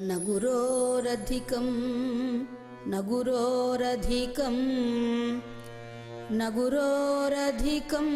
न गुरोरधिकं न गुरोरधिकं न गुरोरधिकं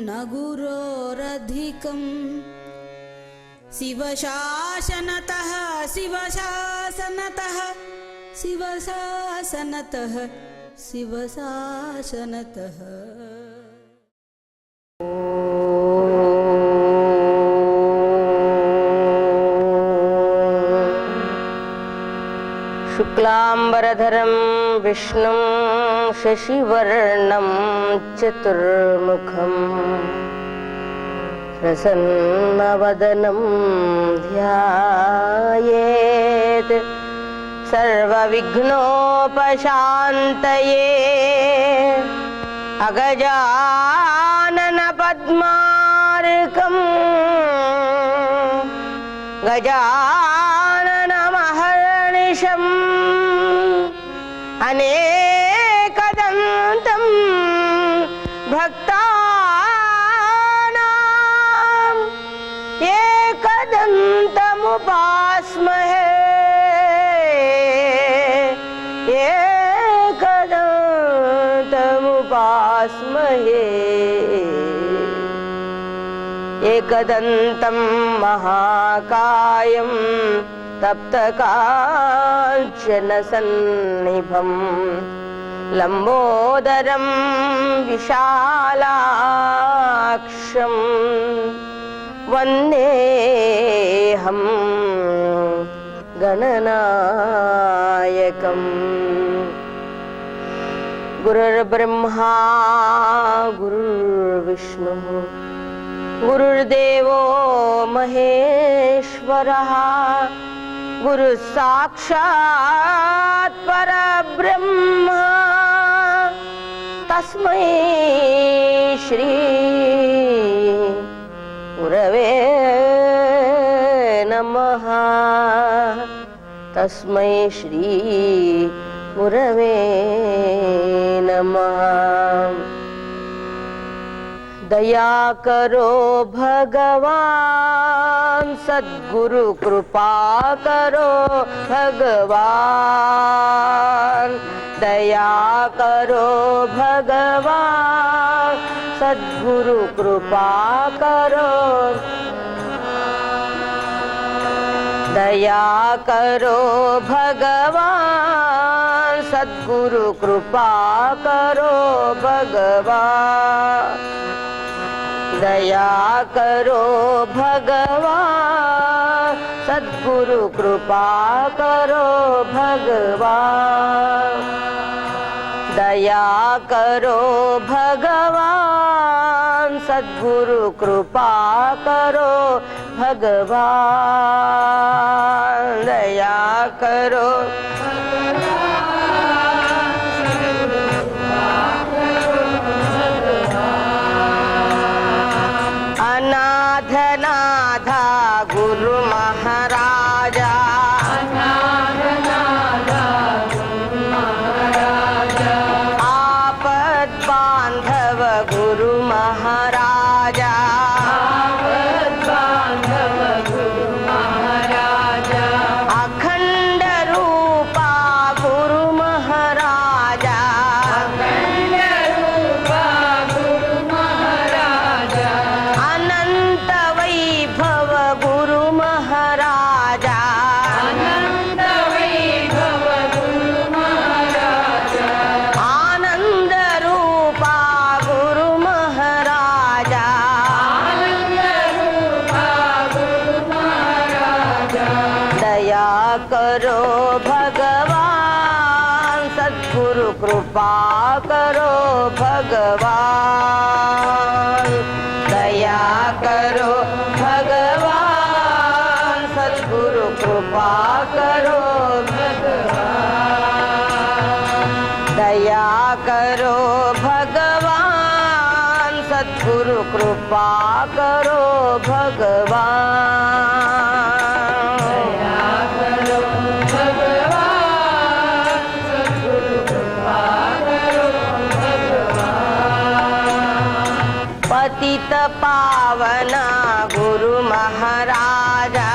न गुरोरधिकं शिवशासनतः शिवशासनतः शिवशासनतः शिवशासनतः। शुक्लांबरधरं विष्णुं शशिवर्णं चतुर्मुखं प्रसन्नवदनं ध्यायेत् सर्वविघ्नोपशान्तये। अगजाननपद्मार्कं गजाननमहर्निशम् अनेकदन्तं भक्तानां एकदन्तमुपास्महे एकदन्तमुपास्महे। एकदन्तं महाकायं तप्तकाञ्चनसन्निभं लम्बोदरं विशालाक्षं वन्देऽहं गणनायकम्। गुरुर्ब्रह्मा गुरुर्विष्णुः गुरुर्देवो महेश्वरः गुरुः साक्षात् परब्रह्म तस्मै श्री गुरवे नमः तस्मै श्री गुरवे नमः। दया करो भगवान सद्गुरु कृपा करो भगवान। दया करो भगवान सद्गुरु कृपा करो। दया करो भगवान सद्गुरु कृपा करो भगवान। दया करो भगवान सद्गुरु कृपा करो भगवान। दया करो भगवान सद्गुरु कृपा करो भगवान। दया करो अनाथनाथा गुरु महाराजा। आपद बांधव गुरु महाराजा। अखंड रूपा गुरु महाराजा। अनंत वैभव गुरु महाराजा। आनंद रूपा गुरु महाराजा। दया करो भगवान सद्गुरु कृपा करो भगवान। दया करो भगवान सद्गुरु कृपा करो भगवान। दया करो भगवान सद्गुरु कृपा करो भगवान। दया करो भगवान सद्गुरु कृपा करो भगवान। पतित पावना गुरु महाराजा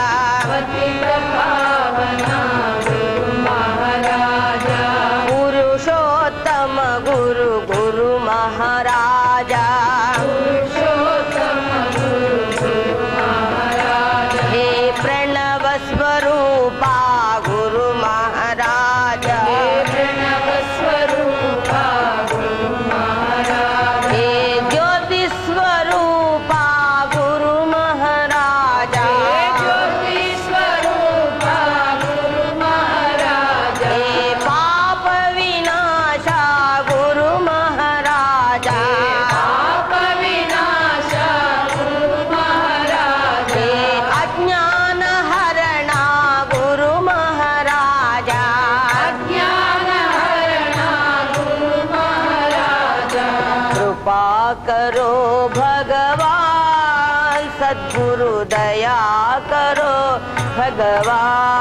पतित पावना गुरु महाराजा पुरुषोत्तम गुरु गुरु महाराजा पुरुषोत्तम गुरु गुरु महाराजा हे प्रणव स्वरूपा गुरु महाराजा हे प्रणव स्वरूपा गुरु महाराजा हे ज्योति स्वरूपा गुरु महाराजा हे ज्योति स्वरूपा गुरु महाराजा हे पाप विनाशा गुरु महाराजा पाप विनाशा गुरु महाराजा हे अज्ञान हरणा गुरु महाराजा अज्ञान हरणा गुरु महाराजा कृपा करो भगवान सद्गुरु दया करो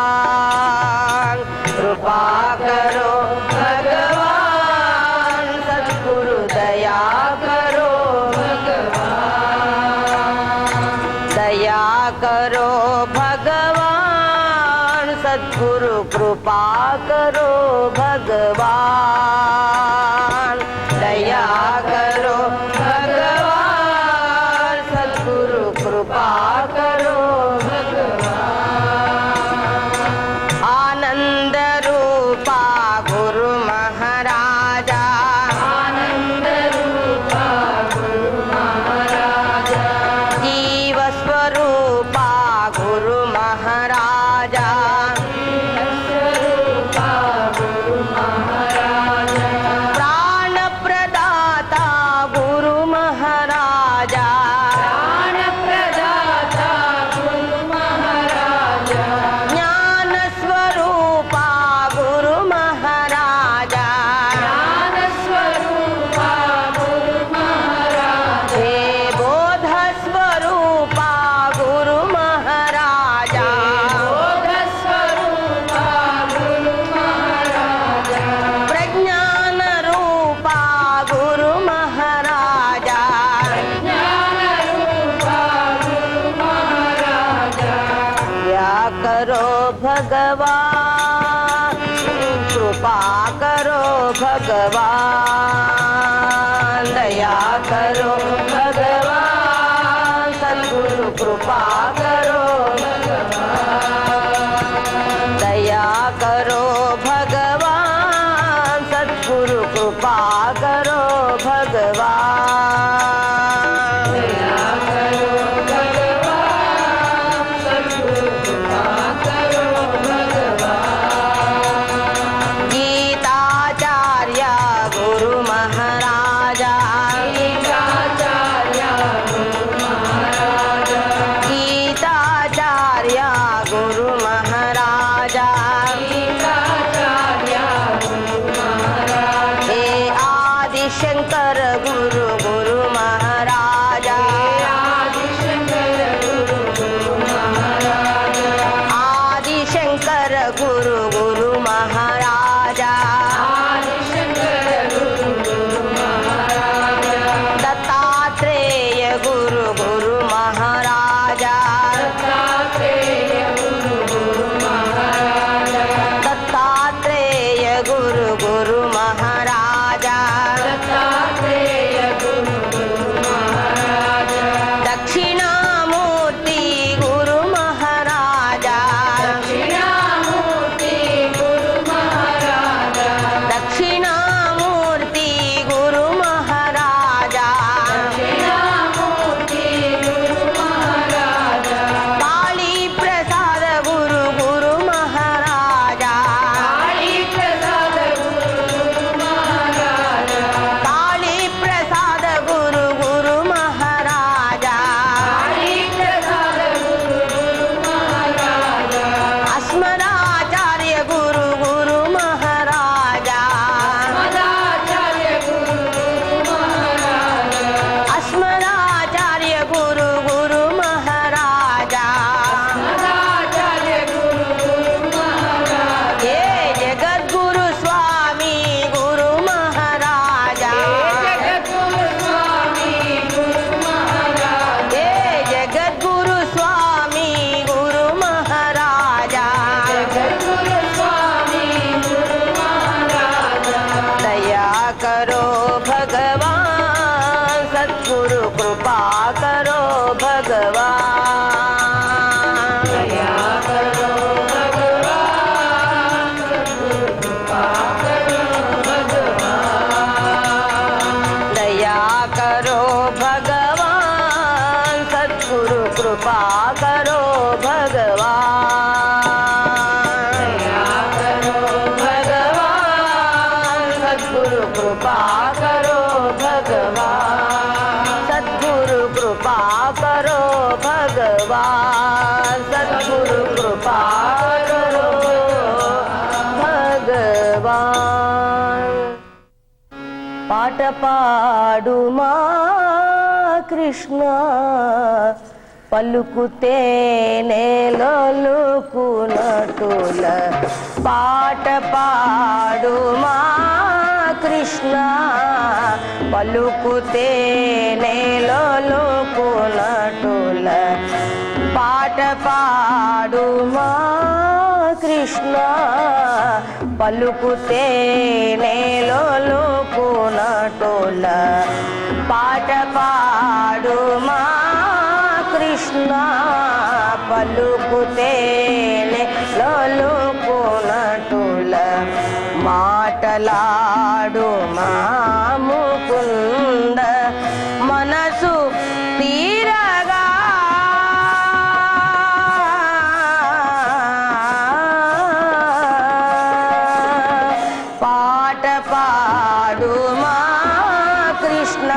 भगवान कृपा करो भगवान सद्गुरु दया करो दया करो भगवान सद्गुरु कृपा करो भगवान दया करो भगवान सद्गुरु कृपा करो आनंद रूपा गुरु महाराजा आनंद रूपा गुरु महाराजा जीव स्वरूपा गुरु महाराजा स्वरूपा गुरु महाराजा प्राण प्रदाता गुरु महाराजा प्राण प्रदाता गुरु महाराजा ज्ञान स्वरूपा गुरु महाराजा ज्ञान स्वरूपा गुरु महाराजा हे बोध स्वरूपा गुरु महाराजा बोध स्वरूपा गुरु महाराजा प्रज्ञान रूपा गुरु महाराजा ज्ञान रूपा गुरु महाराजा दया करो भगवान कृपा करो भगवान दया करो भगवान सद्गुरु कृपा करो दया करो भगवान सद्गुरु कृपा करो भगवान गीताचार्य गुरु महाराजा गीताचार्य गुरु महाराजा गीताचार्य गुरु महाराजा गीताचार्य गुरु महाराजा हे आदिशंकर गुरु करो भगवान सद्गुरु कृपा करो भगवान दया करो भगवान सद्गुरु कृपा करो भगवान दया करो भगवान सद्गुरु कृपा करो भगवान दया करो भगवान सद्गुरु कृपा करो भगवान सद्गुरु कृपा करो भगवान सद्गुरु कृपा करो भगवान पाट पाडुमा कृष्ण పలుకుతే నేలొలుకునటుల పాట పాడుమా కృష్ణ పలుకుతే నేలొలుకునటుల పాట పాడుమా కృష్ణ పలుకుతే నేలొలుకునటుల పాట పాడుమా కృష్ణ పలుకుతేనే లోలుకునటుల మాటలాడు మా ముకుంద మనసు తీరగా పాట పాడు మా కృష్ణ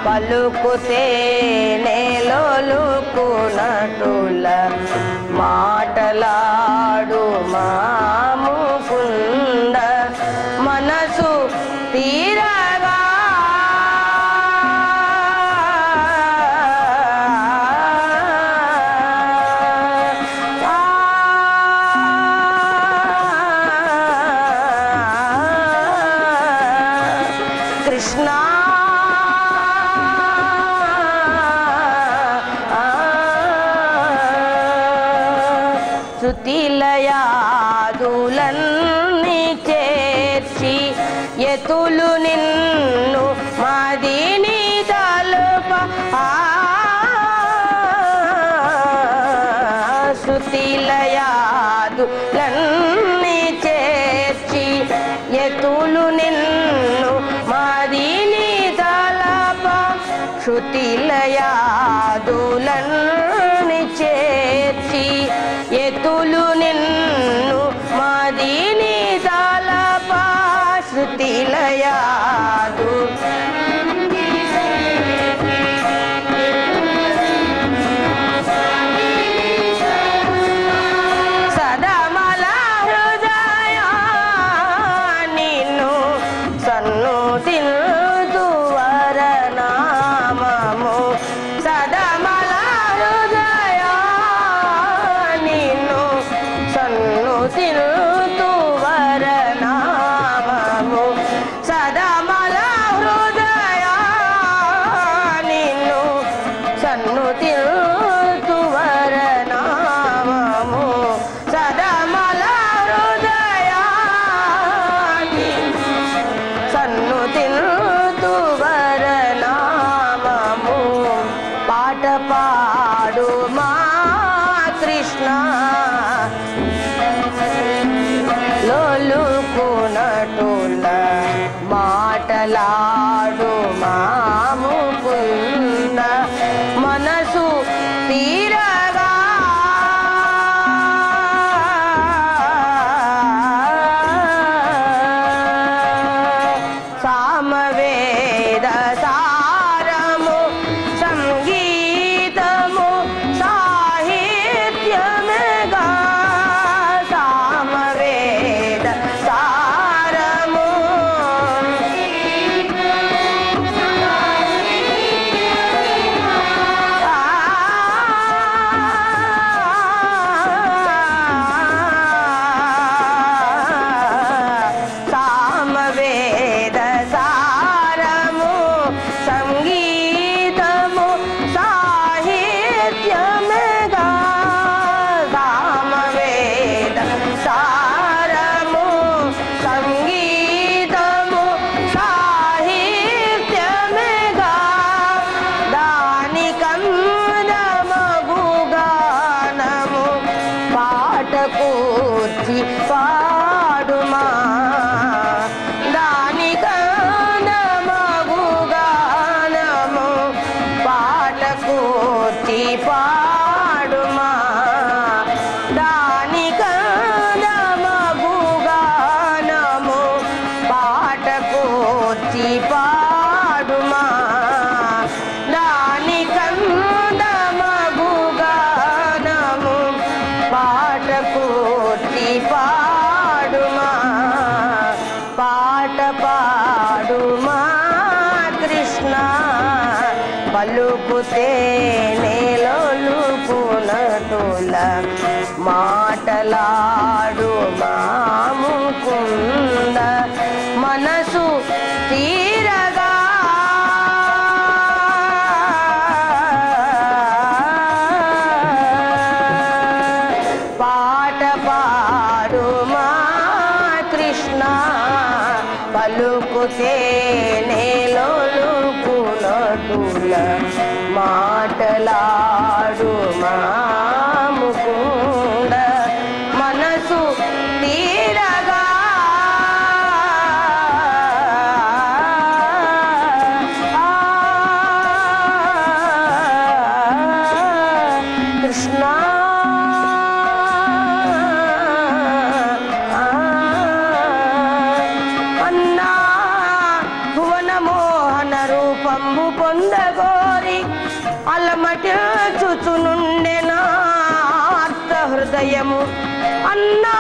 పలుకుతే నేలొలుకునటుల మాటలాడు మా ముకుంద మనసు తీరగా కృష్ణ శృతిలయాదులన్నీ చేర్చి ఎతులు నిన్ను మదిని తలుప శృతిలయాదులన్నీ చేర్చి ఎతులు నిన్ను మదిని తలప శృతిలయాదులన్నీ చేర్చి ఎతులు నిన్ను మదిని తలప శృతిలయాదు సదమల హృదయ నిన్ను సన్నుతిల్తు వరనామము సదమల హృదయ నిన్ను సన్నుతిల్తు వరనామము సదమల హృదయ నిన్ను సన్నుతిల్తు వరనామము సదమల హృదయ సన్నుతిల్తు వరనామము పాట పాడు మా కృష్ణ లోలుకునటుల మాటలాడు మా ముకుంద మనసు తీరగా సామవేద సారము సంగీతము సాహిత్యమేగా సామవేద సారము కూర్చి పాడుమా దాని కందమగుగానము పాట కూర్చి పాడుమా పాట పాడుమా కృష్ణ పలుకుతే నేలొలుకునటుల మాటలాడు ముకుంద మనసు తీరగా పాట పాడుమా కృష్ణ పలుకుతే నేలొలుకునటుల మాటలాడు ముకుంద మనసు తీరగా కృష్ణ అన్నా భువన మోహన రూపంబు పొందగోరి అలమటిచుచునుండెనా ఆర్త హృదయము అన్నా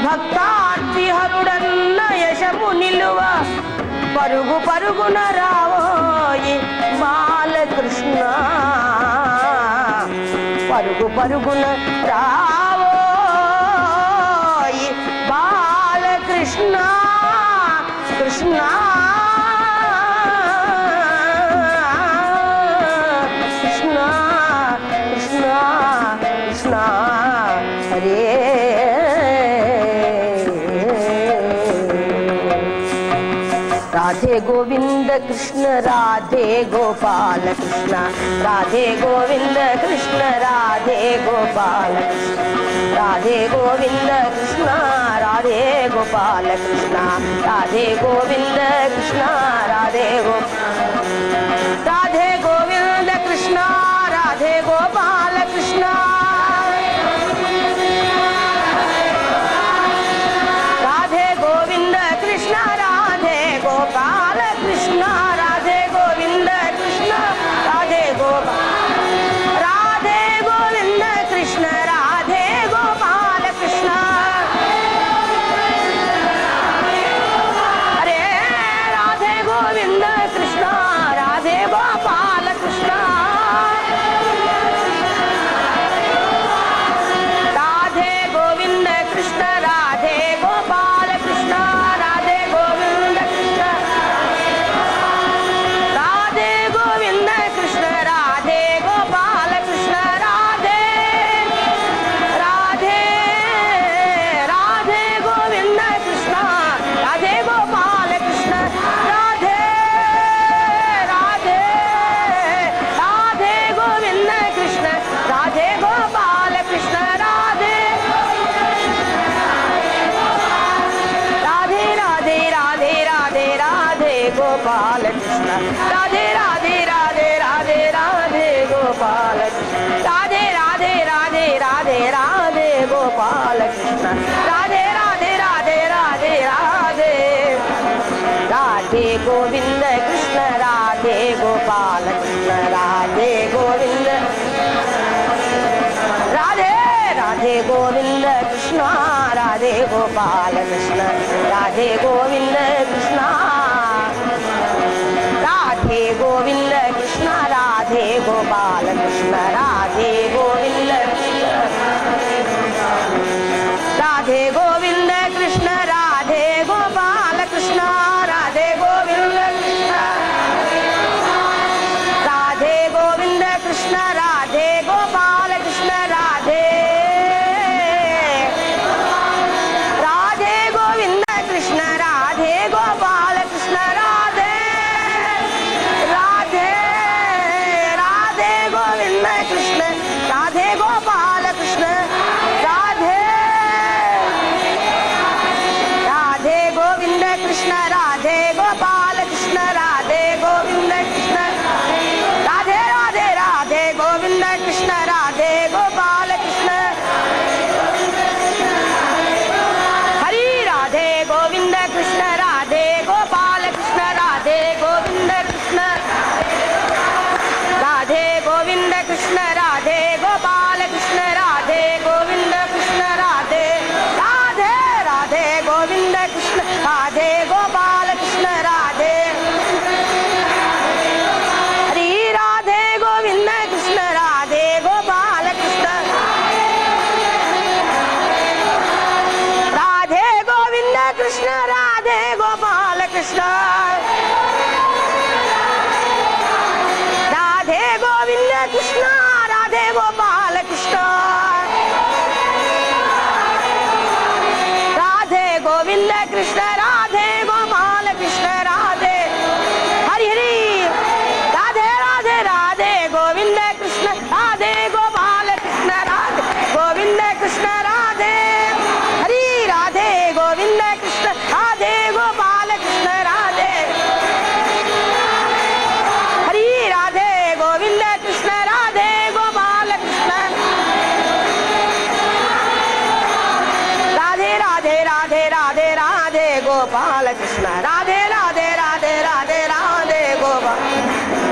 భక్తార్తిహరుడన్న యశము నిలువ పరుగు పరుగున రావోయి బాలకృష్ణ పరుగు పరుగున రావోయి బాలకృష్ణ కృష్ణ కృష్ణ కృష్ణ కృష్ణ హరే राधे गोविंद कृष्ण राधे गोपाल कृष्ण राधे गोविंद कृष्ण राधे गोपाल कृष्ण राधे गोविंद कृष्ण राधे गोपाल कृष्ण राधे गोविंद कृष्ण राधे राधे गोविंद कृष्ण राधे गोपाल कृष्ण राधे गोविंद कृष्ण राधे गोपाल कृष्ण राधे गोविंद कृष्ण राधे गोपाल राधे गोविंद कृष्ण राधे गोपाल कृष्ण अरे राधे गोविंद कृष्ण राधे गोपाल कृष्ण राधे गोविंद कृष्ण राधे गोपाल कृष्ण राधे गोविंद कृष्ण राधे गोविंद कृष्ण राधे गोपाल कृष्ण राधे राधे राधे गोविंद कृष्ण राधे गोपाल कृष्ण राधे राधे राधे गोविंद कृष्ण राधे गोपाल कृष्ण राधे राधे राधे राधे राधे राधे गोपाल कृष्ण राधे राधे राधे राधे राधे गोपाल कृष्ण राधे राधे राधे राधे राधे गोपाल कृष्ण राधे राधे राधे राधे राधे राधे गोविंद कृष्ण राधे गोपाल कृष्ण राधे गोविंद राधे राधे गोविंद कृष्ण राधे गोपाल कृष्ण राधे गोविंद कृष्ण राधे गोविंद कृष्ण राधे गोपाल कृष्ण राधे गोविंद कृष्ण राधे गोविंद कृष्ण राधे गोपाल कृष्ण राधे गोविंद कृष्ण राधे गोविंद कृष्ण राधे गोपाल कृष्ण राधे राधे गोविंद कृष्ण राधे गोपाल कृष्ण राधे राधे राधे गोविंद कृष्ण राधे गोपाल कृष्ण राधे राधे गोविंद कृष्ण राधे गोपाल कृष्ण राधे गोविंद कृष्ण राधे राधे राधे गोविंद कृष्ण राधे गोपाल कृष्ण हरि राधे गोविंद कृष्ण कृष्ण राधे गोविंद कृष्ण राधे गोपाल कृष्ण राधे गोविंद कृष्ण राधे गोपाल कृष्ण राधे हरि हरि राधे राधे राधे गोविंद कृष्ण राधे गोपाल कृष्ण राधे गोविंद कृष्ण राधे हरि राधे गोविंद कृष्ण राधे गोपाल कृष्ण राधे हरि राधे गोविंद कृष्ण राधे गोपाल कृष्ण राधे राधे राधे राधे राधे गोपाल कृष्ण राधे राधे राधे राधे राधे गोपाल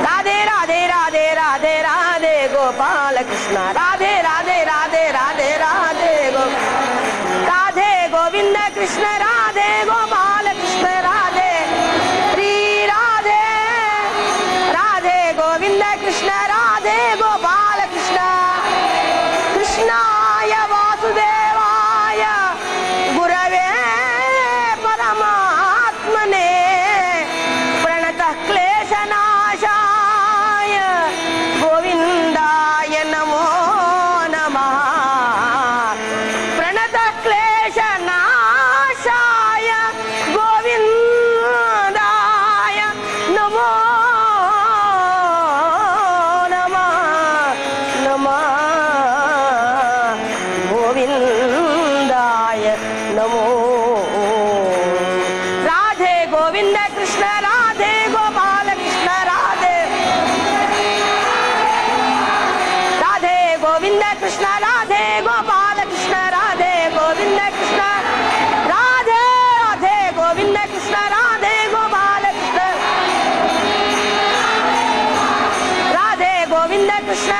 राधे राधे राधे राधे राधे गोपाल कृष्ण राधे राधे राधे राधे राधे गो राधे गोविंद कृष्ण राधे गोपाल कृष्ण राधे श्री राधे राधे गोविंद कृष्ण राधे गोपाल कृष्ण कृष्णाय वासुदेवाय गुरवे परमात्मने प्रणतः क्लेशनाशाय गोविंदाय नमो नमः प्रणतः क्लेशनाशाय गोविंदाय नमो नमः नमः गोविंदाय नमो राधे गोविंद कृष्ण राधे गोपाल कृष्ण राधे राधे गोविंद कृष्ण राधे गोपाल कृष्ण राधे गोविंद कृष्ण राधे राधे गोविंद कृष्ण राधे गोपाल कृष्ण राधे गोविंद कृष्ण